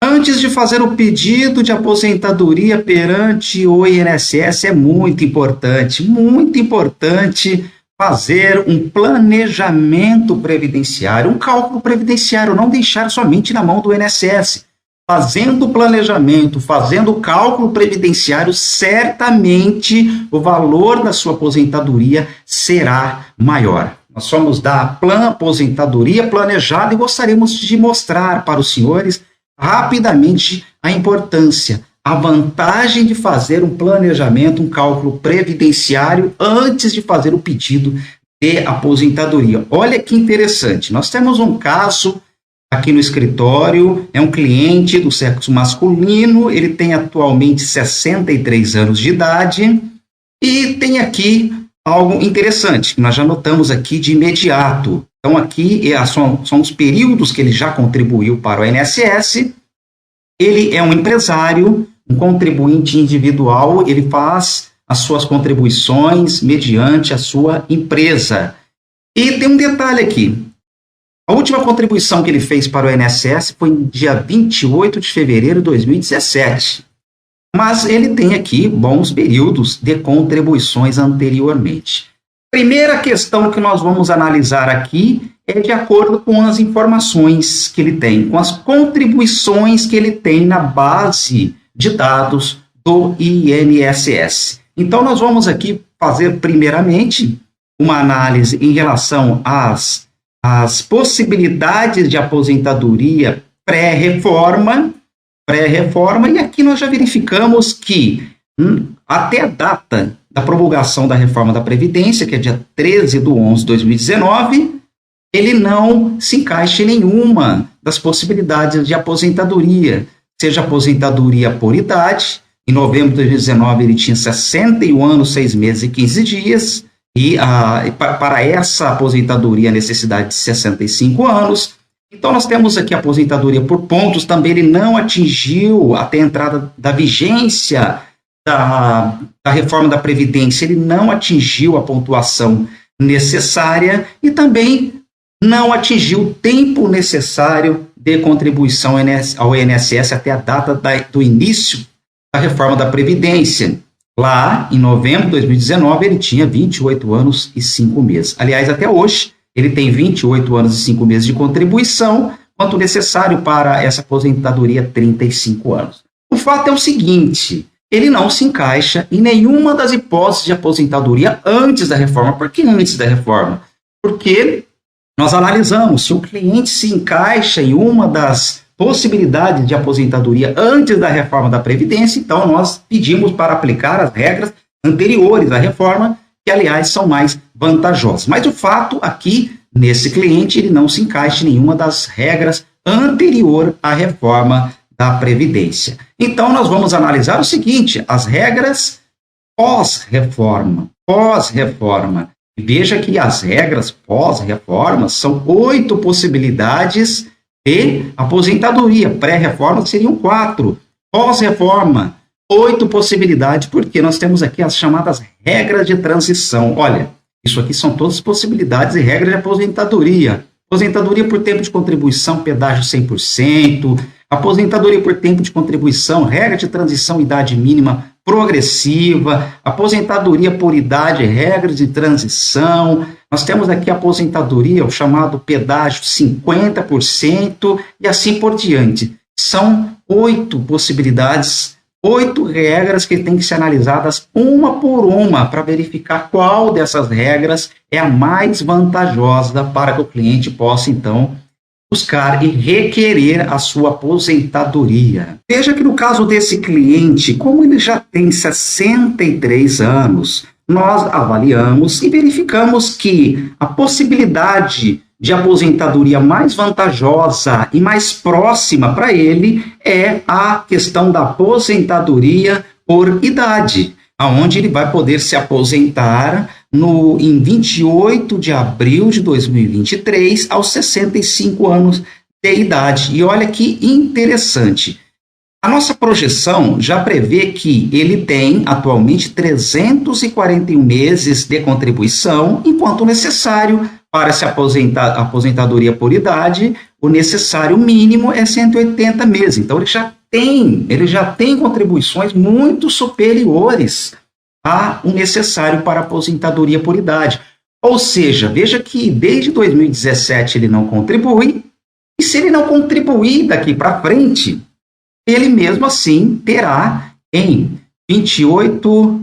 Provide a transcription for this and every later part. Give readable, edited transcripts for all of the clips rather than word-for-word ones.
Antes de fazer o pedido de aposentadoria perante o INSS, é muito importante fazer um planejamento previdenciário, um cálculo previdenciário, não deixar somente na mão do INSS. Fazendo o planejamento, fazendo o cálculo previdenciário, certamente o valor da sua aposentadoria será maior. Nós somos da aposentadoria planejada e gostaríamos de mostrar para os senhores rapidamente a importância, a vantagem de fazer um planejamento, um cálculo previdenciário antes de fazer o pedido de aposentadoria. Olha que interessante, nós temos um caso aqui no escritório, é um cliente do sexo masculino, ele tem atualmente 63 anos de idade e tem aqui algo interessante, que nós já notamos aqui de imediato. Então, aqui são os períodos que ele já contribuiu para o INSS. Ele é um empresário, um contribuinte individual, ele faz as suas contribuições mediante a sua empresa. E tem um detalhe aqui. A última contribuição que ele fez para o INSS foi no dia 28 de fevereiro de 2017. Mas ele tem aqui bons períodos de contribuições anteriormente. Primeira questão que nós vamos analisar aqui é de acordo com as informações que ele tem, com as contribuições que ele tem na base de dados do INSS. Então, nós vamos aqui fazer, primeiramente, uma análise em relação às possibilidades de aposentadoria pré-reforma, e aqui nós já verificamos que até a data da promulgação da reforma da Previdência, que é dia 13/11/2019, ele não se encaixa em nenhuma das possibilidades de aposentadoria, seja aposentadoria por idade. Em novembro de 2019 ele tinha 61 anos, 6 meses e 15 dias, e para essa aposentadoria a necessidade de 65 anos. Então nós temos aqui a aposentadoria por pontos, também ele não atingiu até a entrada da vigência da reforma da Previdência, ele não atingiu a pontuação necessária e também não atingiu o tempo necessário de contribuição ao INSS até a data do início da reforma da Previdência. Lá, em novembro de 2019, ele tinha 28 anos e 5 meses. Aliás, até hoje, ele tem 28 anos e 5 meses de contribuição, quanto necessário para essa aposentadoria, 35 anos. O fato é o seguinte, ele não se encaixa em nenhuma das hipóteses de aposentadoria antes da reforma. Por que antes da reforma? Porque nós analisamos se o cliente se encaixa em uma das possibilidade de aposentadoria antes da reforma da Previdência, então nós pedimos para aplicar as regras anteriores à reforma, que aliás são mais vantajosas. Mas o fato aqui, nesse cliente, ele não se encaixa em nenhuma das regras anterior à reforma da Previdência. Então nós vamos analisar o seguinte, as regras pós-reforma. Veja que as regras pós-reforma são 8 possibilidades de aposentadoria. Pré-reforma seriam 4. Pós-reforma, 8 possibilidades, porque nós temos aqui as chamadas regras de transição. Olha, isso aqui são todas as possibilidades e regras de aposentadoria. Aposentadoria por tempo de contribuição, pedágio 100%. Aposentadoria por tempo de contribuição, regra de transição, idade mínima progressiva. Aposentadoria por idade, regra de transição. Nós temos aqui a aposentadoria, o chamado pedágio 50% e assim por diante. São 8 possibilidades, 8 regras que têm que ser analisadas uma por uma para verificar qual dessas regras é a mais vantajosa para que o cliente possa, então, buscar e requerer a sua aposentadoria. Veja que no caso desse cliente, como ele já tem 63 anos, nós avaliamos e verificamos que a possibilidade de aposentadoria mais vantajosa e mais próxima para ele é a questão da aposentadoria por idade, aonde ele vai poder se aposentar em 28 de abril de 2023 aos 65 anos de idade. E olha que interessante, A nossa projeção já prevê que ele tem atualmente 341 meses de contribuição, enquanto necessário para se aposentar, aposentadoria por idade, o necessário mínimo é 180 meses. Então, ele já tem contribuições muito superiores ao necessário para aposentadoria por idade. Ou seja, veja que desde 2017 ele não contribui, e se ele não contribuir daqui para frente, ele mesmo assim terá em 28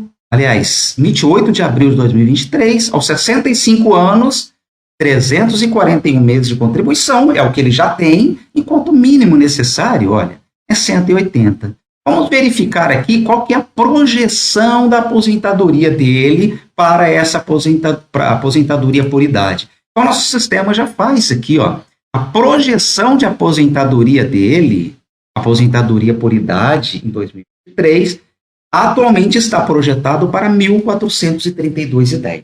de abril de 2023, aos 65 anos, 341 meses de contribuição, é o que ele já tem, enquanto o mínimo necessário, olha, é 180. Vamos verificar aqui qual que é a projeção da aposentadoria dele para essa aposentadoria por idade. Então, nosso sistema já faz aqui, ó, a projeção de aposentadoria dele, aposentadoria por idade em 2023, atualmente está projetado para 1.432,10.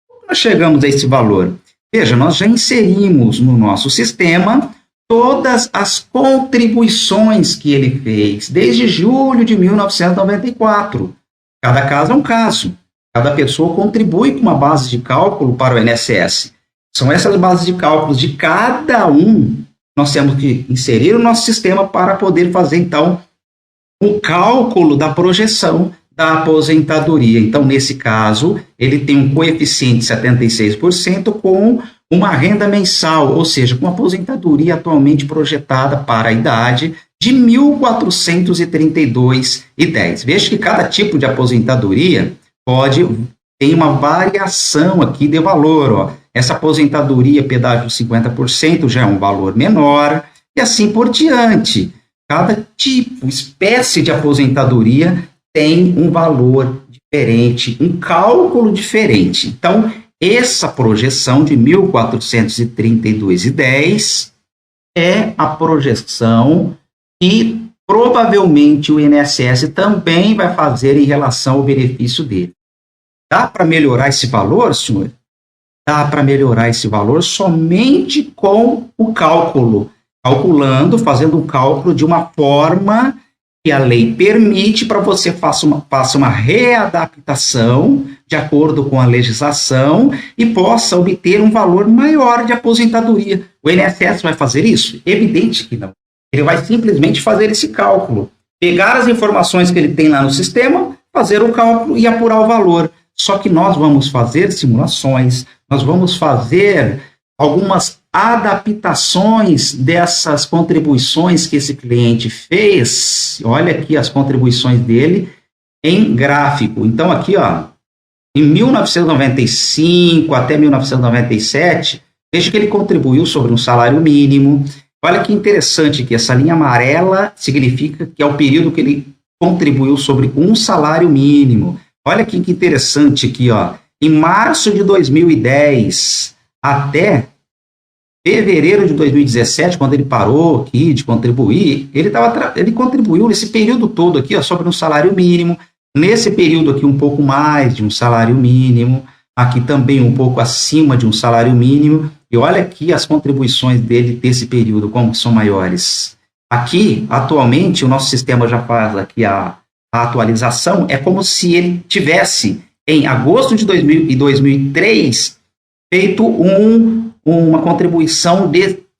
Como nós chegamos a esse valor? Veja, nós já inserimos no nosso sistema todas as contribuições que ele fez desde julho de 1994. Cada caso é um caso. Cada pessoa contribui com uma base de cálculo para o INSS. São essas bases de cálculos de cada um. Nós temos que inserir no nosso sistema para poder fazer, então, o cálculo da projeção da aposentadoria. Então, nesse caso, ele tem um coeficiente de 76% com uma renda mensal, ou seja, com aposentadoria atualmente projetada para a idade de R$ 1.432,10. Veja que cada tipo de aposentadoria tem uma variação aqui de valor, ó. Essa aposentadoria, pedágio de 50%, já é um valor menor, e assim por diante. Cada tipo, espécie de aposentadoria tem um valor diferente, um cálculo diferente. Então, essa projeção de R$ 1.432,10 é a projeção que provavelmente o INSS também vai fazer em relação ao benefício dele. Dá para melhorar esse valor, senhor? Dá para melhorar esse valor somente com o cálculo, fazendo um cálculo de uma forma que a lei permite para você faça uma readaptação de acordo com a legislação e possa obter um valor maior de aposentadoria. O INSS vai fazer isso? Evidente que não. Ele vai simplesmente fazer esse cálculo, pegar as informações que ele tem lá no sistema, fazer o cálculo e apurar o valor. Só que nós vamos fazer simulações, nós vamos fazer algumas adaptações dessas contribuições que esse cliente fez. Olha aqui as contribuições dele em gráfico. Então, aqui, ó, em 1995 até 1997, veja que ele contribuiu sobre um salário mínimo. Olha que interessante que essa linha amarela significa que é o período que ele contribuiu sobre um salário mínimo. Olha que interessante aqui, ó. Em março de 2010 até fevereiro de 2017, quando ele parou aqui de contribuir, ele contribuiu nesse período todo aqui, ó, sobre um salário mínimo. Nesse período aqui, um pouco mais de um salário mínimo. Aqui também um pouco acima de um salário mínimo. E olha aqui as contribuições dele desse período, como são maiores. Aqui, atualmente, o nosso sistema já faz aqui a atualização, é como se ele tivesse, em agosto de 2003, feito uma contribuição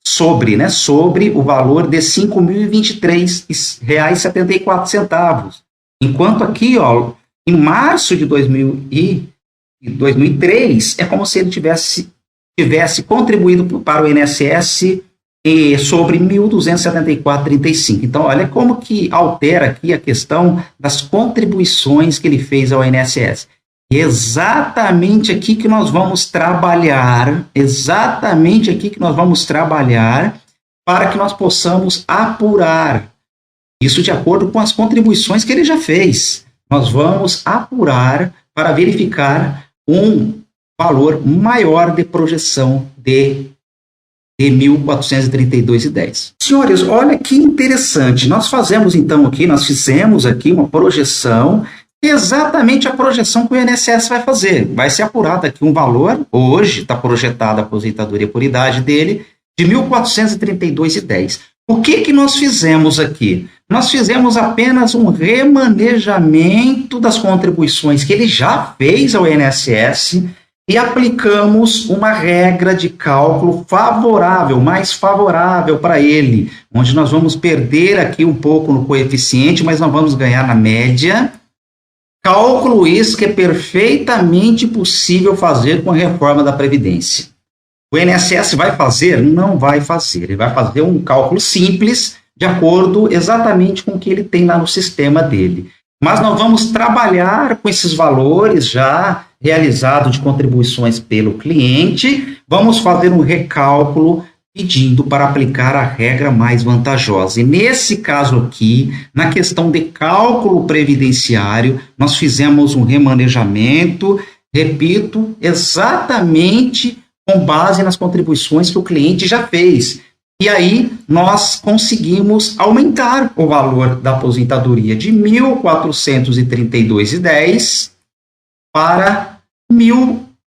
sobre o valor de R$ 5.023,74. Enquanto aqui, ó, em março de 2003, é como se ele tivesse contribuído para o INSS sobre R$ 1.274,35. Então, olha como que altera aqui a questão das contribuições que ele fez ao INSS. Exatamente aqui que nós vamos trabalhar, para que nós possamos apurar isso de acordo com as contribuições que ele já fez. Nós vamos apurar para verificar um valor maior de projeção de R$ 1.432,10. Senhores, olha que interessante. Nós fizemos aqui uma projeção, exatamente a projeção que o INSS vai fazer. Vai ser apurado aqui um valor, hoje está projetada a aposentadoria por idade dele, de R$ 1.432,10. O que nós fizemos aqui? Nós fizemos apenas um remanejamento das contribuições que ele já fez ao INSS e aplicamos uma regra de cálculo favorável, mais favorável para ele, onde nós vamos perder aqui um pouco no coeficiente, mas nós vamos ganhar na média. Cálculo esse que é perfeitamente possível fazer com a reforma da Previdência. O INSS vai fazer? Não vai fazer. Ele vai fazer um cálculo simples, de acordo exatamente com o que ele tem lá no sistema dele. Mas nós vamos trabalhar com esses valores já realizados de contribuições pelo cliente, vamos fazer um recálculo pedindo para aplicar a regra mais vantajosa. E nesse caso aqui, na questão de cálculo previdenciário, nós fizemos um remanejamento, repito, exatamente com base nas contribuições que o cliente já fez. E aí nós conseguimos aumentar o valor da aposentadoria de R$ 1.432,10 para R$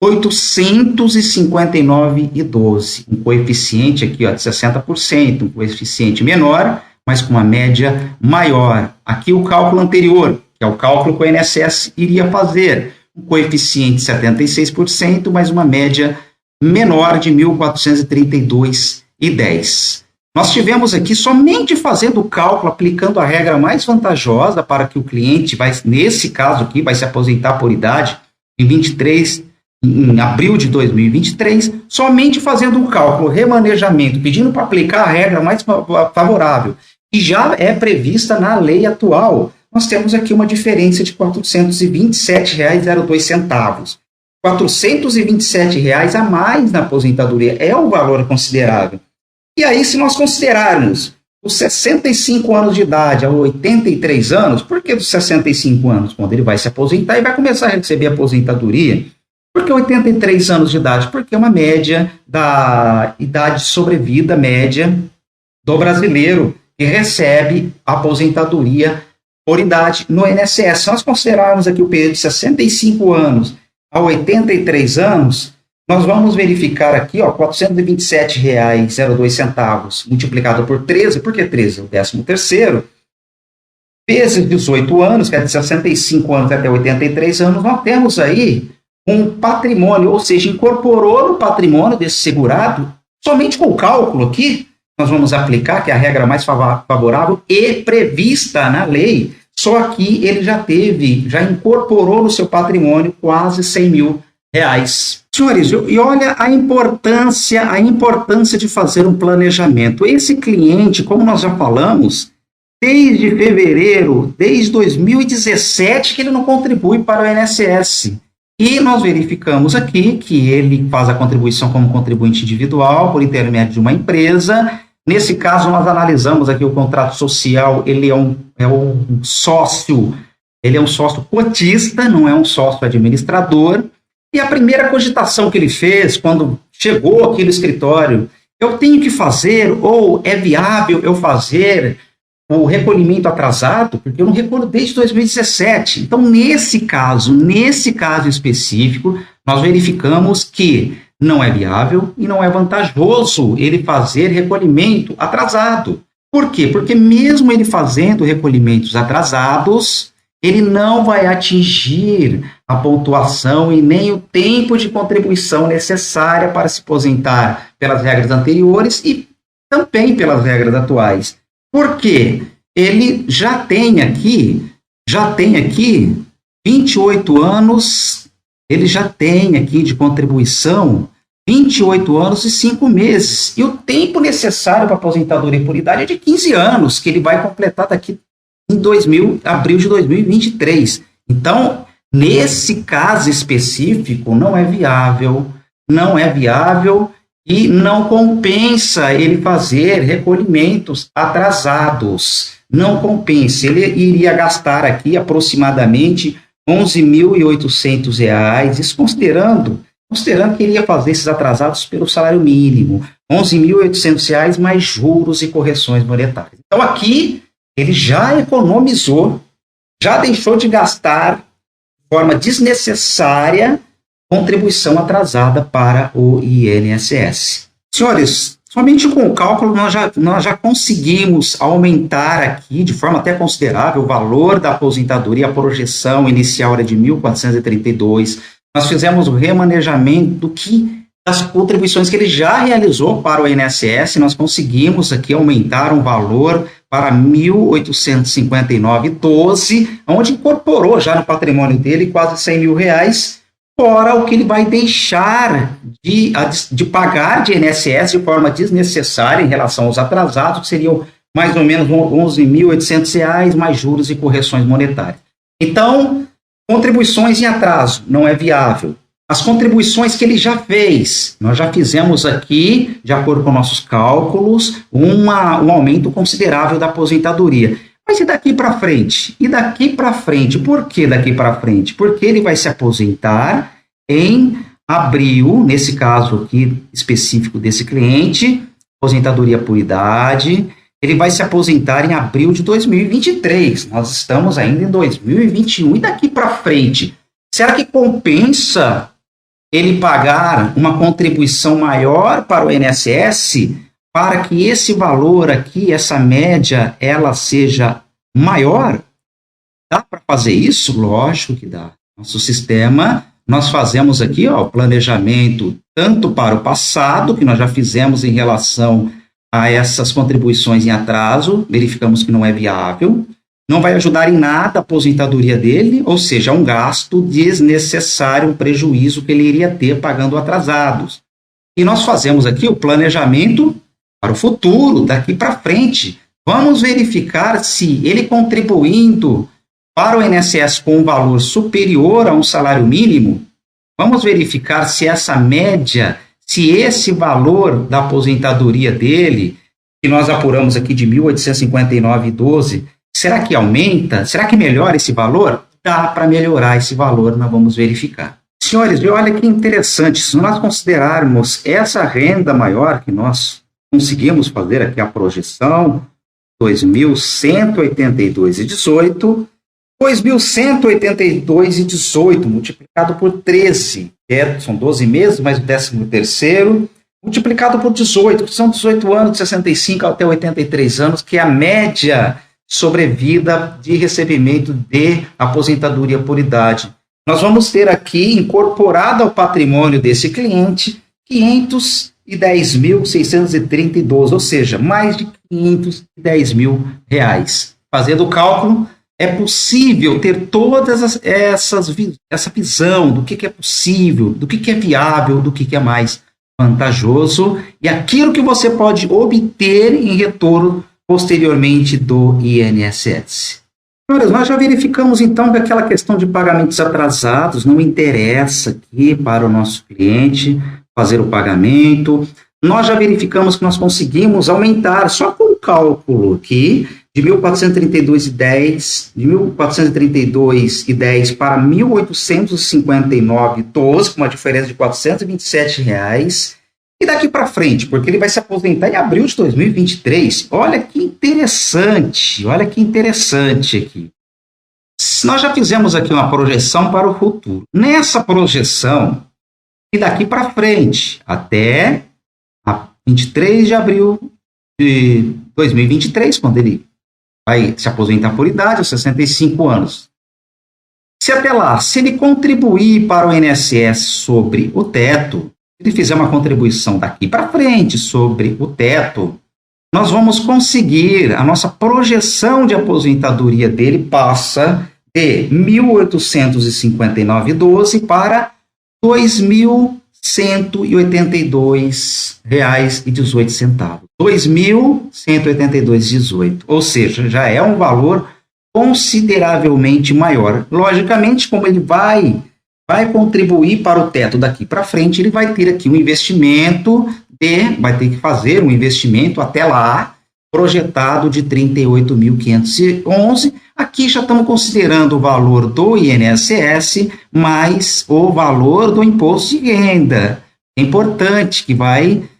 1.859,12. Um coeficiente aqui ó, de 60%, um coeficiente menor, mas com uma média maior. Aqui o cálculo anterior, que é o cálculo que o INSS iria fazer, um coeficiente de 76%, mas uma média menor de R$ 1.432,10. Nós tivemos aqui somente fazendo o cálculo, aplicando a regra mais vantajosa para que o cliente vai, nesse caso aqui, vai se aposentar por idade em abril de 2023, somente fazendo um cálculo, remanejamento, pedindo para aplicar a regra mais favorável, que já é prevista na lei atual. Nós temos aqui uma diferença de R$ 427,02. R$ 427 a mais na aposentadoria é um valor considerável. E aí, se nós considerarmos os 65 anos de idade a 83 anos, por que dos 65 anos? Quando ele vai se aposentar e vai começar a receber aposentadoria. Por que 83 anos de idade? Porque é uma média da idade de sobrevida média do brasileiro que recebe aposentadoria por idade no INSS. Se nós considerarmos aqui o período de 65 anos a 83 anos, nós vamos verificar aqui, ó, R$ 427,02 multiplicado por 13, por que 13? O 13º, vezes 18 anos, que é de 65 anos até 83 anos, nós temos aí um patrimônio, ou seja, incorporou no patrimônio desse segurado, somente com o cálculo aqui, nós vamos aplicar, que é a regra mais favorável e prevista na lei, só que ele já incorporou no seu patrimônio quase R$ 100 mil. Senhores, e olha a importância de fazer um planejamento. Esse cliente, como nós já falamos, desde fevereiro, desde 2017, que ele não contribui para o INSS. E nós verificamos aqui que ele faz a contribuição como contribuinte individual, por intermédio de uma empresa. Nesse caso, nós analisamos aqui o contrato social, ele é um sócio cotista, não é um sócio administrador. E a primeira cogitação que ele fez, quando chegou aqui no escritório, eu tenho que fazer, ou é viável eu fazer o recolhimento atrasado, porque eu não recolho desde 2017. Então, nesse caso específico, nós verificamos que não é viável e não é vantajoso ele fazer recolhimento atrasado. Por quê? Porque mesmo ele fazendo recolhimentos atrasados, ele não vai atingir a pontuação e nem o tempo de contribuição necessária para se aposentar pelas regras anteriores e também pelas regras atuais. Por quê? Ele já tem aqui 28 anos, ele já tem aqui de contribuição 28 anos e 5 meses. E o tempo necessário para aposentadoria por idade é de 15 anos, que ele vai completar daqui em abril de 2023. Então, nesse caso específico, não é viável e não compensa ele fazer recolhimentos atrasados. Não compensa. Ele iria gastar aqui aproximadamente R$ 11.800, isso considerando que ele ia fazer esses atrasados pelo salário mínimo, R$ 11.800 mais juros e correções monetárias. Então, aqui, ele já economizou, já deixou de gastar de forma desnecessária contribuição atrasada para o INSS. Senhores, Somente com o cálculo nós já conseguimos aumentar aqui, de forma até considerável, o valor da aposentadoria. A projeção inicial era de 1.432. Nós fizemos o remanejamento das contribuições que ele já realizou para o INSS. Nós conseguimos aqui aumentar um valor para 1.859,12, onde incorporou já no patrimônio dele quase 100 mil reais, fora o que ele vai deixar de pagar de INSS de forma desnecessária em relação aos atrasados, que seriam mais ou menos R$ 11.800, mais juros e correções monetárias. Então, contribuições em atraso não é viável. As contribuições que ele já fez, nós já fizemos aqui, de acordo com nossos cálculos, um aumento considerável da aposentadoria. Mas e daqui para frente? E daqui para frente? Por que daqui para frente? Porque ele vai se aposentar em abril, nesse caso aqui específico desse cliente, aposentadoria por idade, ele vai se aposentar em abril de 2023. Nós estamos ainda em 2021. E daqui para frente? Será que compensa ele pagar uma contribuição maior para o INSS para que esse valor aqui, essa média, ela seja maior? Dá para fazer isso? Lógico que dá. Nosso sistema, nós fazemos aqui o planejamento tanto para o passado, que nós já fizemos em relação a essas contribuições em atraso, verificamos que não é viável, não vai ajudar em nada a aposentadoria dele, ou seja, um gasto desnecessário, um prejuízo que ele iria ter pagando atrasados. E nós fazemos aqui o planejamento para o futuro, daqui para frente. Vamos verificar se ele contribuindo para o INSS com um valor superior a um salário mínimo, vamos verificar se essa média, se esse valor da aposentadoria dele, que nós apuramos aqui de 1.859,12, será que aumenta? Será que melhora esse valor? Dá para melhorar esse valor, nós vamos verificar. Senhores, olha que interessante, se nós considerarmos essa renda maior que nós conseguimos fazer aqui a projeção, 2.182,18, 2.182,18 multiplicado por 13, são 12 meses, mais o 13º, multiplicado por 18, que são 18 anos, de 65 até 83 anos, que é a média sobrevida de recebimento de aposentadoria por idade. Nós vamos ter aqui, incorporado ao patrimônio desse cliente, 510.630,12, ou seja, mais de 510 mil reais. Fazendo o cálculo, é possível ter todas essa visão do que é possível, do que é viável, do que é mais vantajoso e aquilo que você pode obter em retorno posteriormente do INSS. Senhores, nós já verificamos então que aquela questão de pagamentos atrasados não interessa aqui para o nosso cliente fazer o pagamento. Nós já verificamos que nós conseguimos aumentar só com o cálculo aqui de 1.432,10 para 1.859,12, com uma diferença de R$ 427. E daqui para frente, porque ele vai se aposentar em abril de 2023. Olha que interessante aqui. Nós já fizemos aqui uma projeção para o futuro. Nessa projeção, e daqui para frente, até 23 de abril de 2023, quando ele vai se aposentar por idade, aos 65 anos. Se até lá, se ele contribuir para o INSS sobre o teto, se ele fizer uma contribuição daqui para frente sobre o teto, nós vamos conseguir, a nossa projeção de aposentadoria dele passa de R$ 1.859,12 para R$ 2.182,18. R$ 2.182,18. Ou seja, já é um valor consideravelmente maior. Logicamente, como ele vai contribuir para o teto daqui para frente, ele vai ter aqui um investimento, vai ter que fazer um investimento até lá, projetado de R$ 38.511. Aqui já estamos considerando o valor do INSS mais o valor do imposto de renda. É importante que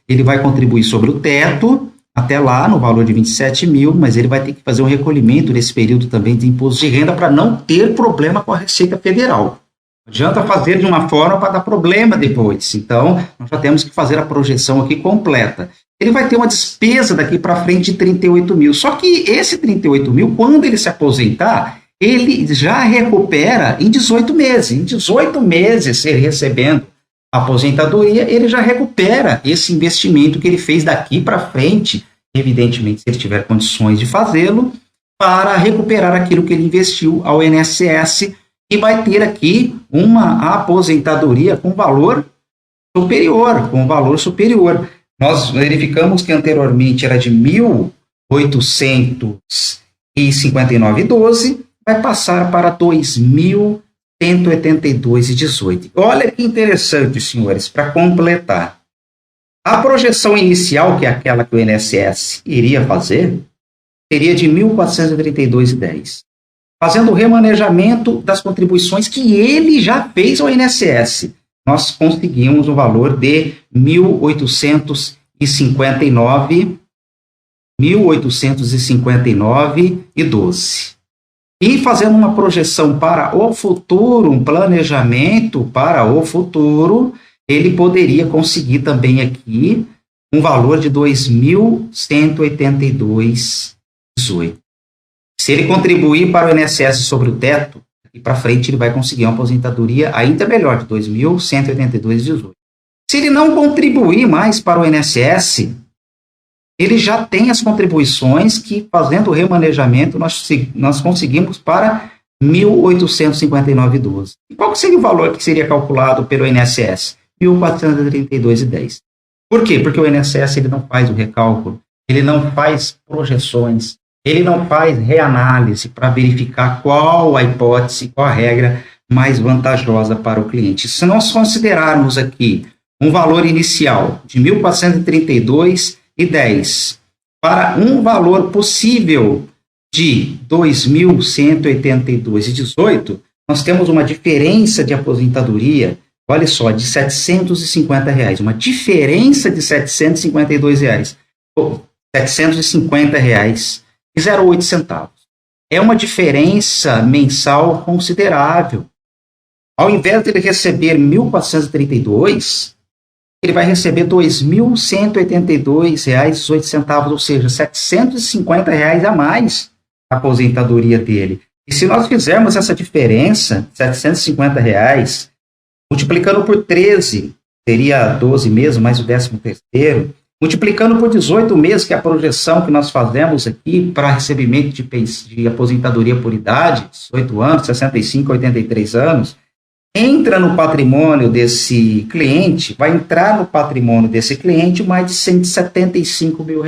ele vai contribuir sobre o teto, até lá no valor de 27 mil, mas ele vai ter que fazer um recolhimento nesse período também de imposto de renda para não ter problema com a Receita Federal. Não adianta fazer de uma forma para dar problema depois. Então, nós já temos que fazer a projeção aqui completa. ele vai ter uma despesa daqui para frente de 38 mil. Só que esse 38 mil, quando ele se aposentar, ele já recupera em 18 meses. Em 18 meses, ele recebendo a aposentadoria, ele já recupera esse investimento que ele fez daqui para frente, evidentemente, se ele tiver condições de fazê-lo, para recuperar aquilo que ele investiu ao INSS, e vai ter aqui uma aposentadoria com valor superior. Nós verificamos que anteriormente era de 1.859,12, vai passar para 2.182,18. Olha que interessante, senhores, para completar. A projeção inicial, que é aquela que o INSS iria fazer, seria de 1.432,10. Fazendo o remanejamento das contribuições que ele já fez ao INSS, nós conseguimos o valor de 1.859,12. E fazendo uma projeção para o futuro, um planejamento para o futuro, ele poderia conseguir também aqui um valor de 2.182,18. Se ele contribuir para o INSS sobre o teto, e para frente ele vai conseguir uma aposentadoria ainda melhor, de 2.182,18. Se ele não contribuir mais para o INSS, ele já tem as contribuições que, fazendo o remanejamento, nós conseguimos para 1.859,12. E qual seria o valor que seria calculado pelo INSS? 1.432,10. Por quê? Porque o INSS ele não faz o recálculo, ele não faz projeções, ele não faz reanálise para verificar qual a hipótese, qual a regra mais vantajosa para o cliente. Se nós considerarmos aqui um valor inicial de 1.432,10 para um valor possível de 2.182,18, nós temos uma diferença de aposentadoria, olha só, de R$750, uma diferença de R$752, R$750,08. É uma diferença mensal considerável. Ao invés de ele receber 1.432, ele vai receber R$2.182,18, ou seja, R$750 a mais a aposentadoria dele. E se nós fizermos essa diferença, R$750, multiplicando por 13, seria 12 meses, mais o 13º, multiplicando por 18 meses, que é a projeção que nós fazemos aqui para recebimento de aposentadoria por idade, 18 anos, 65, 83 anos, entra no patrimônio desse cliente, vai entrar no patrimônio desse cliente mais de R$175 mil.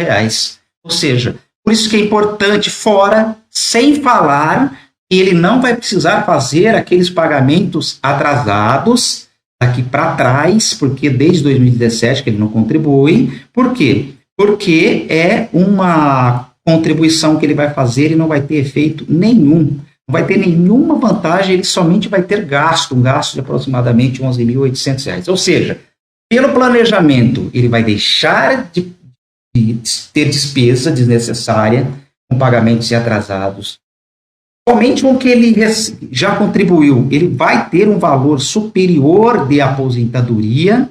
Ou seja, por isso que é importante, fora, sem falar, que ele não vai precisar fazer aqueles pagamentos atrasados daqui para trás, porque desde 2017 que ele não contribui. Por quê? Porque é uma contribuição que ele vai fazer e não vai ter efeito nenhum. Não vai ter nenhuma vantagem, ele somente vai ter gasto, um gasto de aproximadamente R$11.800. Ou seja, pelo planejamento, ele vai deixar de ter despesa desnecessária com pagamentos atrasados. Somente com o que ele já contribuiu, ele vai ter um valor superior de aposentadoria,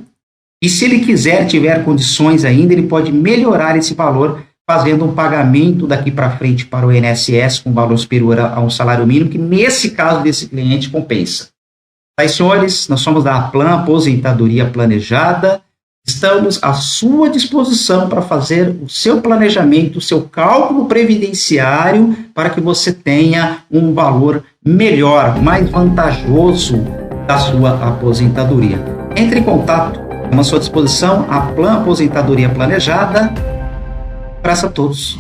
e se ele quiser, tiver condições ainda, ele pode melhorar esse valor fazendo um pagamento daqui para frente para o INSS com valor superior a um salário mínimo, que nesse caso desse cliente compensa. Tá, senhores, nós somos da Aplan, Aposentadoria Planejada. Estamos à sua disposição para fazer o seu planejamento, o seu cálculo previdenciário, para que você tenha um valor melhor, mais vantajoso da sua aposentadoria. Entre em contato, estamos à sua disposição, a Aplan Aposentadoria Planejada. Abraço a todos.